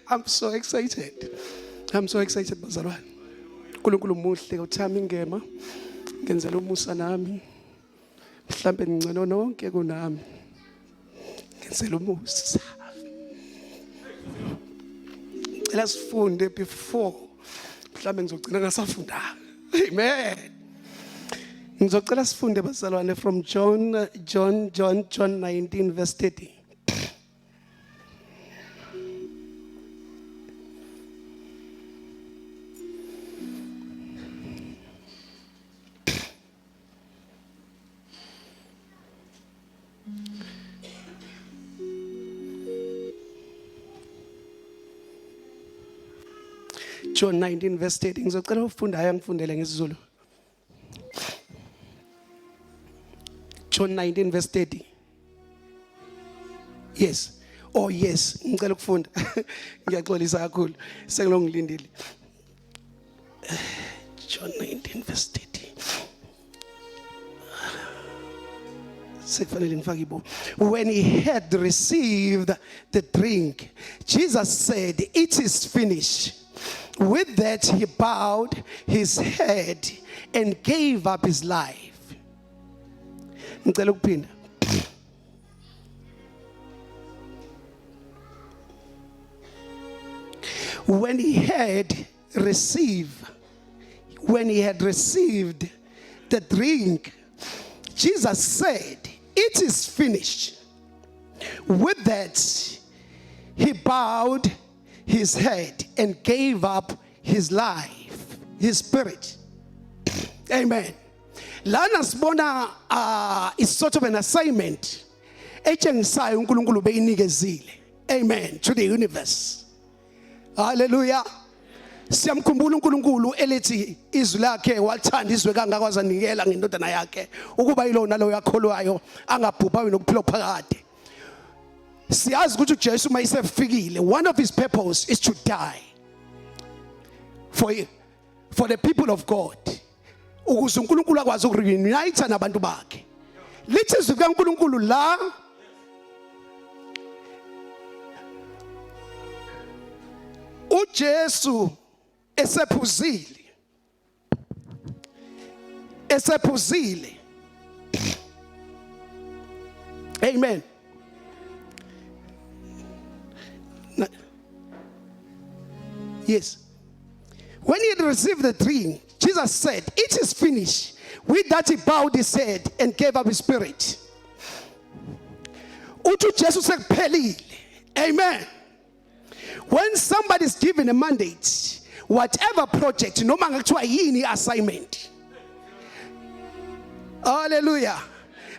I'm so excited. I'm so excited, bazalwane. uNkulunkulu muhle uThami Ngema. Ngenzela umusa nami. Mhlambe ngcono nonke kunami. Ngenzela umusa. Let's sifunde before mhlambe ngizogcina ngasafunda. Amen. Ngizocela sifunde bazalwane from John 19 verse 30. John 19 verse 30. Ngizocela ufunda haya ngifundele ngesiZulu. John 19 verse 30. Yes. Oh yes, ngicela ukufunda. Ngiyaxolisa kakhulu. Sengilongilindile. John 19 verse 30. Sekufanele ngifake ibo. When he had received the drink, Jesus said, "It is finished." With that, he bowed his head and gave up his life. Ngicela ukuphinda. When he had received the drink, Jesus said, "It is finished." With that, he bowed his head and gave up his life, his spirit. Amen. Lana sibona is sort of an assignment etshengisayo uNkulunkulu beyinikezile. Amen. To the universe. Hallelujah. Siyamkhumbula uNkulunkulu elithi izwi lakhe walithanda izwe kangaka wazanikela ngendodana yakhe ukuba yilona lo yakholwayo angabhubhayo nokuphila phakade. Siyazi ukuthi uJesu mayisefikile, one of his purpose is to die for the people of God. Ukuze uNkulunkulu akwazi ukureunite nabantu bakhe. Lithi izwi kaNkulunkulu la uJesu esephuzile. Amen. Yes. When he had received the drink, Jesus said, "It is finished." With that, he bowed his head and gave up his spirit. Uthi Jesus sekuphelile. Amen. When somebody is given a mandate, whatever project, noma ngakuthiwa yini assignment. Hallelujah.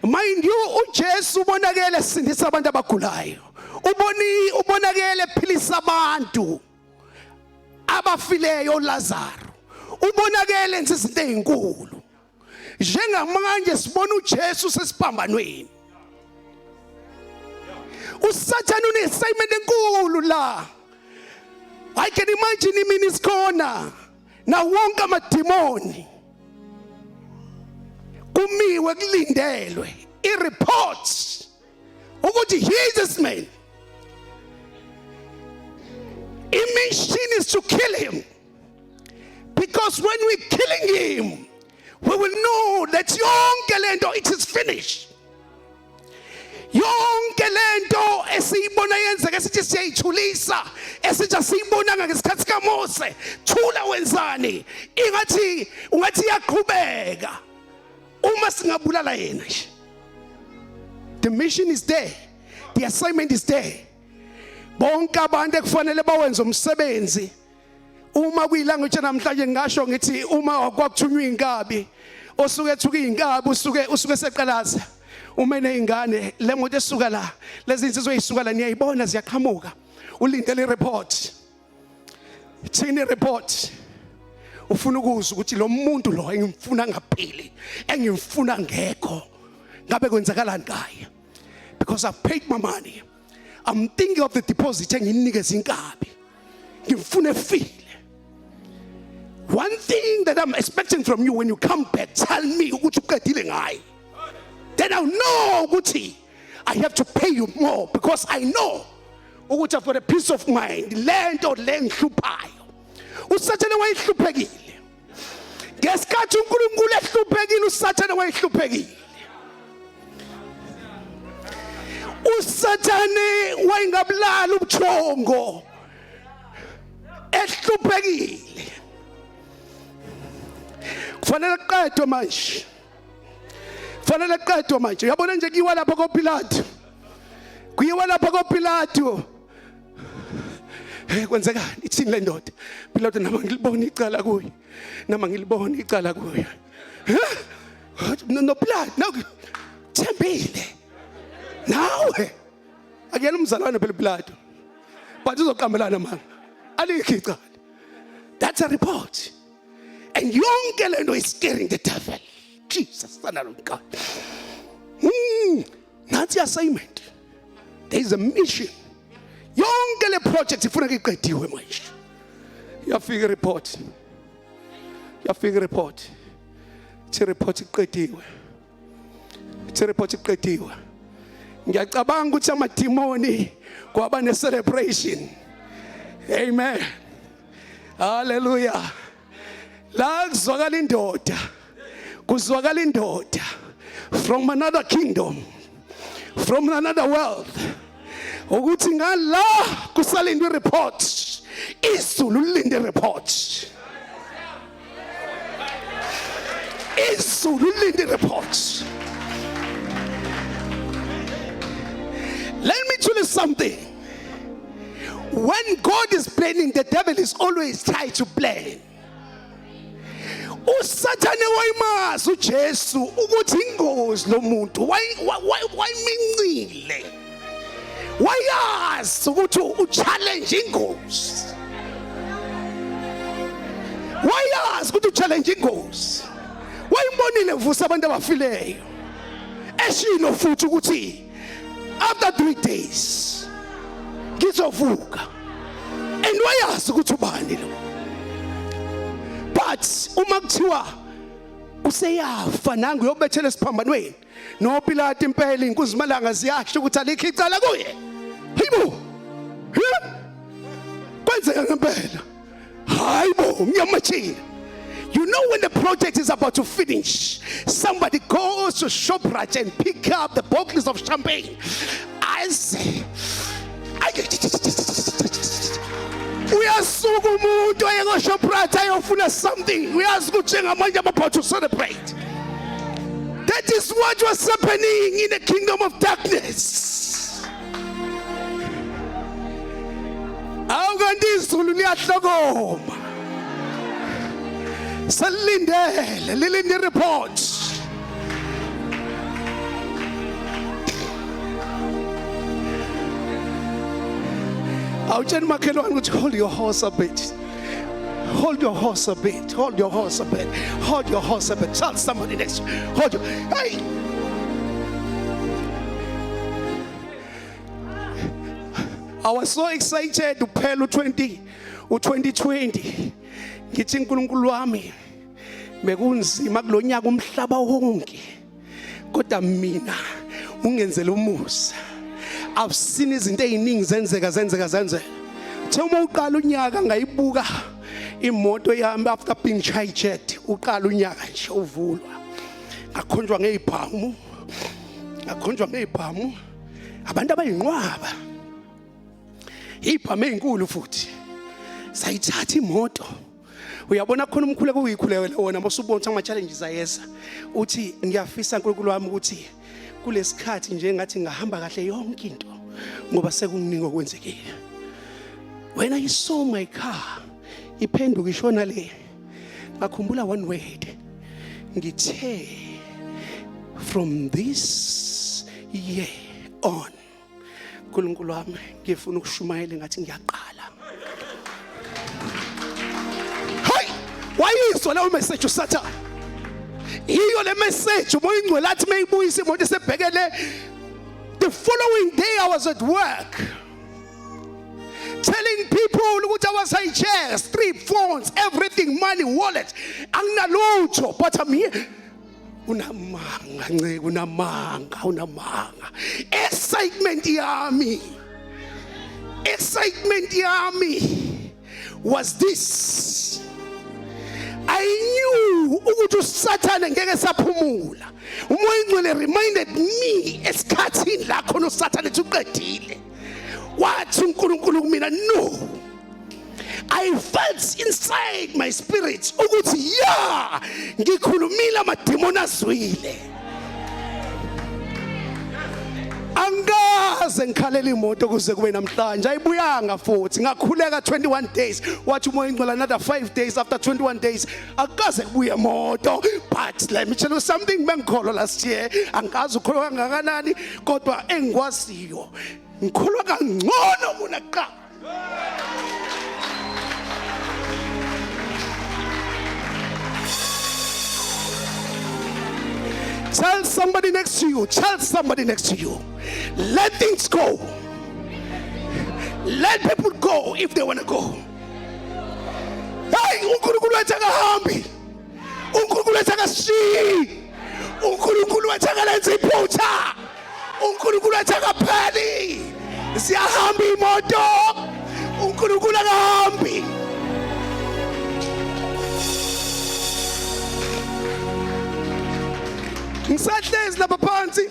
Mind you, uJesu ubonakele sindisa abantu abagulayo. Ubonakele philisa abantu abafileyo Lazaro. Ubonakele enze izinto ezinkulu. Njengamanje sibona uJesu sesiphambanweni. Usathane uneassignment enkulu la. I can imagine him in his corner. Na wonke amademoni kumiwe kulindelwe i-reports ukuthi he is this man. Mission is to kill him, because when we're killing him, we will know that yonke lento it is finished. Yonke lento esiyibona yenzeka sithi siyayithulisa esithi asiyibonanga ngesikhathi kaMose, thula wenzani, ungathi iyaqhubeka uma singabulala yena nje. The mission is there, the assignment is there. Bonke abantu ekufanele bawenze umsebenzi. Uma kuyilanguage namhlanje ngasho ngithi uma kwakuthunywa inkabi, osuke ethuka inkabi usuke seqalaza. Uma nezingane le moto esuka la, lezi insizwe ezisuka la niyayibona ziyaqhamuka. Ulindele i-report. Thini i-report? Ufuna ukuzwa ukuthi lo muntu lo engimfuna ngaphili, engimfuna ngekho, ngabe kwenzakalani ngaye? Because I've paid my money. I'm thinking of the deposit engininikeza inkabi. Ngifuna efile. One thing that I'm expecting from you when you come back, tell me ukuthi uqedile ngaye. Then I'll know ukuthi I have to pay you more, because I know ukuthi for a peace of mind lento lengihluphayo usathane wayihluphekile ngesikhathi uNkulunkulu ehluphekile usathane wayihluphekile usathane wayengabulala ubuthongo ehluphekile kufanele qedwe manje fanele qedwe manje uyabona nje kuyiwa lapha koPilato kuyiwa lapha koPilato kwenzekani ithini le ndoda Pilato nama ngilibona icala kuye nama ngilibona icala kuye no Pilato no thembile nawe akuyena umzalwane phela Pilato but uzoqamelana manje alikho icala that's a report and yonke lento is scaring the devil Jesus son of God that's the assignment there is a mission yonke le project ifuna iqediwe manje yafika report the report iqediwe the report iqediwe ngiyacabanga ukuthi amademoni kwaba ne celebration amen hallelujah la kuzwakala indoda from another kingdom from another world ukuthi ngala kusalindwe report izulu lilinde report izulu lilinde report. Let me tell you something. When God is planning, the devil is always trying to plan. Usathane wayimazi uJesu ukuthi ingozi lomuntu wayimincile wayazi ukuthi uchallenge ingozi wayazi ukuthi uchallenge ingozi wayibonile vusa abantu abafileyo eshilo futhi ukuthi after 3 days ngizovuka and wayazi ukuthi ubani lo but uma kuthiwa useyafa nangu uyobethela esiphambanweni no Pilato impela inkunzi malanga ziyasho ukuthi alikho icala kuye hayibo kwenzeka ngempela hayibo ngiyamachila. You know when the project is about to finish, somebody goes to ShopRite and pick up the bottles of champagne. I say, uyasuka umuntu ayeko ShopRite ayofuna something. Uyasuka uthenga manje about to celebrate. That is what was happening in the kingdom of darkness. Awukanti izulu liyahlokoma. Salindele lilinde report. Awutshela makhelwane ukuthi hold your horse a bit. Hold your horse a bit. Hold your horse a bit. Hold your horse a bit. Tell somebody next. Hold your. Hey. I was so excited to pay 2020. Ngithi uNkulunkulu wami bekunzima kulonyaka umhlaba wonke kodwa mina ungenzele umusa. I've seen izinto eziningi zenzeka thoma uqala unyaka ngayibuka imoto yami after being hijacked uqala unyaka nje uvulwa ngakhonjwa ngezibhamu abantu abayinqwaba ibhamu ezinkulu futhi sayithatha imoto. Uyabona khona umkhuleko uyikhulekela wona masubona ama challenges ayesa uthi ngiyafisa uNkulunkulu wami ukuthi kulesikhathi nje ngathi ngahamba kahle yonke into ngoba sekuningi okwenzekile. When I saw my car iphenduka ishona le ngakhumbula one word ngithe from this year on uNkulunkulu wami ngifuna ukushumayela ngathi ngiyaqala. Wayizwa leyo message uSathane iyo le message umoya ingcwele athi mayibuyisa imoto sebhekele. The following day I was at work telling people ukuthi I was hijacked, 3 phones, everything, money, wallet, anginalutho, but I'm here. Unamanga excitement yami Excitement yami was this. I knew ukuthi uSathane ngeke saphumula. Umoya Ngcwele reminded me esikhathini la khona uSathane uqedile. Wathi uNkulunkulu kumina, no. I felt inside my spirit ukuthi ya ngikhulumile amademoni azwile. Angaze ngikhalela imoto kuze kube namhlanje ayibuyanga futhi ngakhuleka 21 days wathi umoya Ngcwele another 5 days after 21 days akaze kubuye imoto. But let me tell you something, bengikholwa last year angazi ukholwa kangakanani kodwa engikwaziyo ngikholwa kangcono kunaqala. Tell somebody next to you, tell somebody next to you, let things go. Let people go if they want to go. Hey, uNkulunkulu wethu akahambi. uNkulunkulu wethu akashiyi. uNkulunkulu wethu akalenza iphutha. uNkulunkulu wethu akapheli. Siyahamba imoto. uNkulunkulu akahambi. Ngisahlezi lapha phansi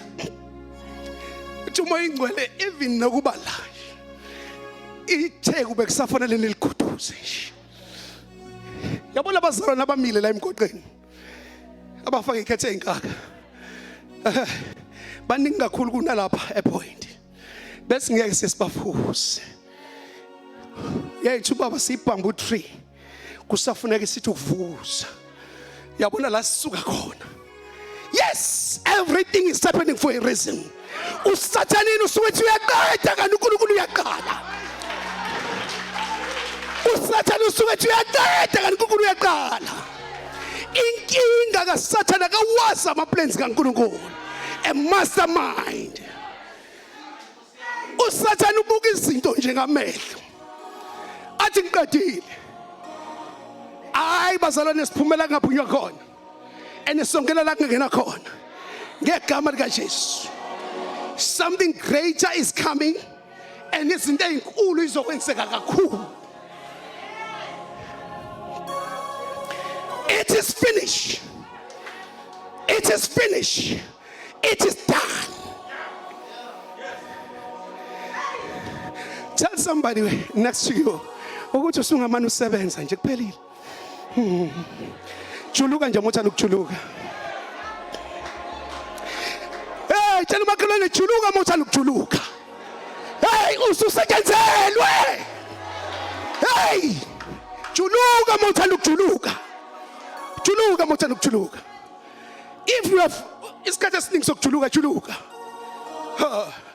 uthi umoya Ngcwele even nokuba la ithe kube kusafanele niliguduze nje. Yabona abazalwane abamile la emgoqweni abafaka ikhethe ezinkaka baningi kakhulu kunalapha ePoint bese ngeke sesibafuze. Yethu baba sibambu tree kusafuneka sithi ukuvuza. Yabona la sisuka khona. Yes, everything is happening for a reason. uSathanini usuwethi uyaqeda kanti uNkulunkulu uyaqala. uSathane usuwethi uyaqeda kanti uNkulunkulu uyaqala. Inkinga kaSathane akawazi ama-plans kaNkulunkulu. A mastermind. uSathane ubuka izinto njengamehlo. Athi ngiqedile. Hayi bazalwane siphumela ngaphunywa khona. Enisongela la kungena khona ngegama lika Jesu. Something greater is coming and izinto ezinkulu izokwenzeka kakhulu. It is finished. It is finished. It is done. Tell somebody next to you ukuthi usungamane usebenza nje kuphelile. Juluka nje mothanda ukujuluka. Hey, tshela umakhelwane juluka mothanda ukujuluka. Hey, ususetyenzelwe. Hey, juluka mothanda ukujuluka. Juluka mothanda ukujuluka. If you have isikhathi esiningi sokujuluka juluka.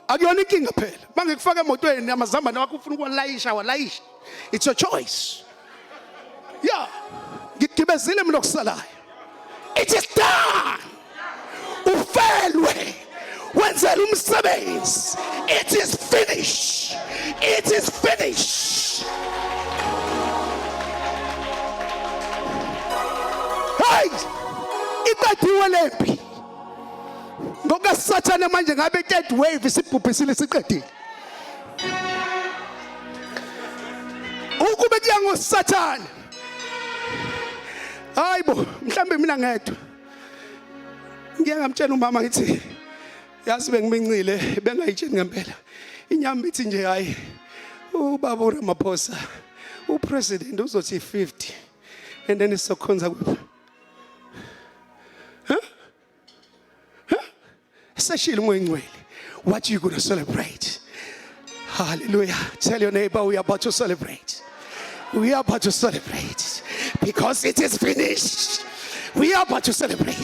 Akuyona inkinga phela. Mangikufaka emotweni amazambane wakho ufuna ukuwalayisha walayisha. It's your choice. Yeah. Ngigibezile mina okusalayo. It is done. Ufelwe. Wenzela umsebenzi. It is finished. It is finished. Hey! Iqediwe lempi. Ngoba Sathane manje ngabe third wave isibhubhisile siqedile. Ukube kuya ngoSathane. Hayibo, mhlambe mina ngedwa. Ngike ngamtshela umama ngithi yazi bengimincile bengayitsheni ngempela. Inyama ithi nje hayi ubaba uRamaphosa upresident uzothi 50 and then isokhonza kuphi. Seshile umoya Ngcwele. What are you going to celebrate? Hallelujah. Tell your neighbor we are about to celebrate. We are about to celebrate because it is finished. We are about to celebrate.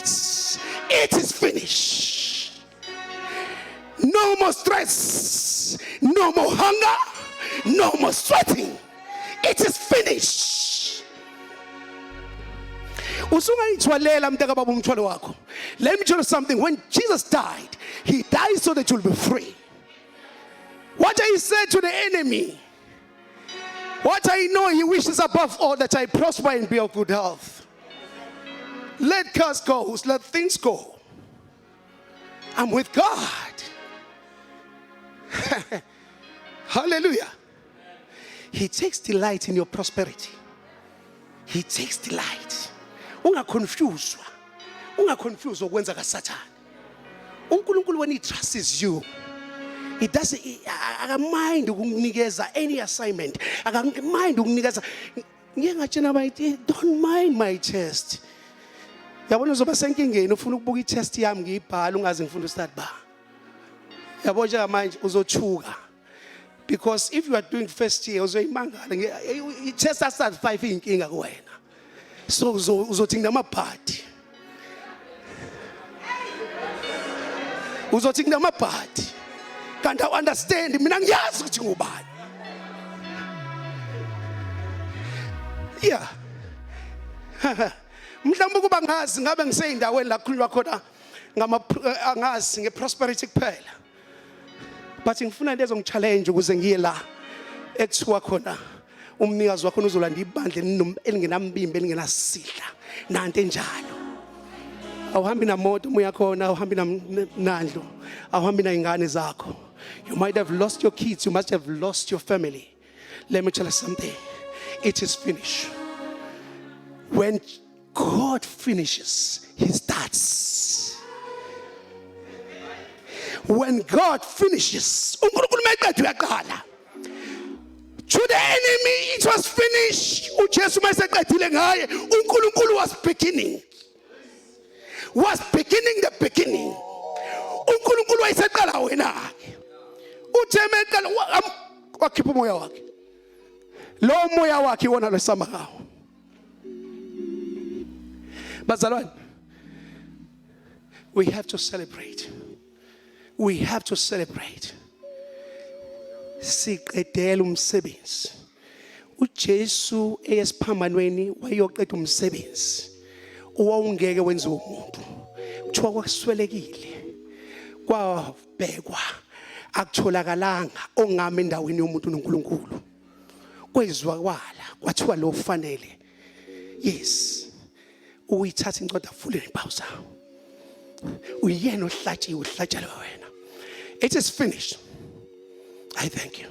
It is finished. No more stress. No more hunger. No more sweating. It is finished. Usungayithwalela mntaka baba umthwalo wakho. Let me tell you something. When Jesus died, he died so that you'll be free. What I said to the enemy, what I know he wishes above all that I prosper and be of good health. Let cars go, let things go. I'm with God. Hallelujah. He takes delight in your prosperity. He takes delight. Ungaconfused ukwenza kaSathane. uNkulunkulu when he trusts you, he doesn't akamind ukukunikeza any assignment. Akamind ukukunikeza. Ngeke ngatshena bayithi don't mind my test. Yabona uzoba senkingeni ufuna ukubuka i-test yami ngiyibhala ungazi ngifuna ustad ba. Yabo nje manje uzothuka. Because if you are doing first year uzoyimangala i-test start 5 inkinga kuwena. So uzothi nginamabhadi. Uzothi nginamabhadi. Kanti I understand mina ngiyazi ukuthi ngubani. Yeah. Mhlawumbe kuba ngazi ngabe ngiseyindaweni la kukhulunywa khona angazi ngeprosperity kuphela. But ngifuna lezo ngichallenge ukuze ngiye la ekuthiwa khona umnikazi wakho uzolanda ibandla elingenambimbi elingenasidla nanto enjalo. Awuhambi namoto moya khona, awuhambi namnandlo, awuhambi naingane zakho. You might have lost your kids, you must have lost your family. Let me tell you something. It is finished. When God finishes, he starts. When God finishes, to the enemy it was finished. uNkulunkulu was beginning the beginning. uNkulunkulu wayeseqala wena ke uthemekala wakhipha umoya wakhe. Lo moya wakhe wona lesama ngawo. Bazalwane, we have to celebrate. We have to celebrate. Siqedela umsebenzi. uJesu eyesiphambanweni wayoqeda umsebenzi. Owawungeke wenziwe umuntu. Kuthiwa kwakuswelekile. Kwabhekwa akutholakalanga ongame endaweni yomuntu noNkulunkulu. Kwezwakala kwathiwa lo ufanele. Yes. Uyithatha incwadi afule nepausa. Uyena ohlatshiwe uhlatshelwe wena. It is finished. I thank you.